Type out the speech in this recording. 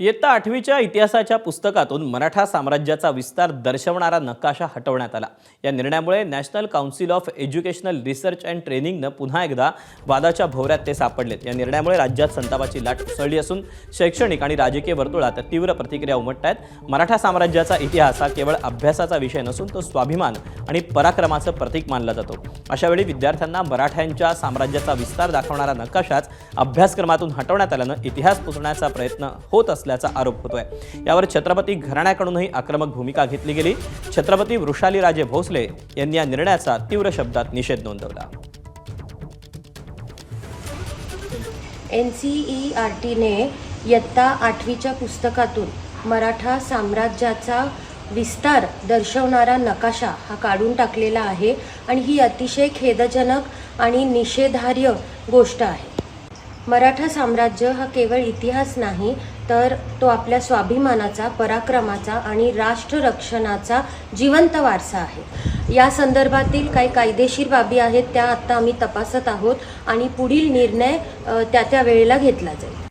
इयत्ता 8वीच्या इतिहासाच्या पुस्तकातून मराठा साम्राज्याचा विस्तार दर्शवणारा नकाशा हटवण्यात आला। या निर्णयामुळे national council of educational research and ट्रेनिंगने पुन्हा एकदा वादाच्या भोवऱ्यात ते सापडलेत। या निर्णयामुळे राज्यात संतापाची लाट उसळली असून शैक्षणिक आणि राजकीय वर्तुळात तीव्र प्रतिक्रिया उमटतात। मराठा साम्राज्याचा इतिहास हा केवळ अभ्यासाचा विषय नसून तो स्वाभिमान आणि पराक्रमाचं प्रतीक मानला जातो। अशा वेळी विद्यार्थ्यांना मराठ्यांच्या साम्राज्याचा विस्तार दाखवणारा नकाशाच अभ्यासक्रमातून हटवण्यात आल्यानं इतिहास पुसण्याचा प्रयत्न होत असल्याचा आरोप होतोय। यावर छत्रपती घराण्याकडूनही आक्रमक भूमिका घेतली गेली। छत्रपती वृषालीराजे भोसले यांनी या निर्णयाचा तीव्र शब्दात निषेध नोंदवला। NCERTने इयत्ता 8वीच्या पुस्तकातून मराठा साम्राज्याचा विस्तार दर्शवणारा नकाशा हा काढून टाकलेला आहे आणि ही अतिशय खेदजनक आणि निषेधार्ह गोष्ट आहे। मराठा साम्राज्य हा केवळ इतिहास नाही तर तो आपल्या स्वाभिमानाचा, पराक्रमाचा आणि राष्ट्ररक्षणाचा जिवंत वारसा आहे। या संदर्भातील काही कायदेशीर बाबी आहेत त्या आता आम्ही तपासत आहोत आणि पुढील निर्णय त्या वेळेला घेतला जाईल।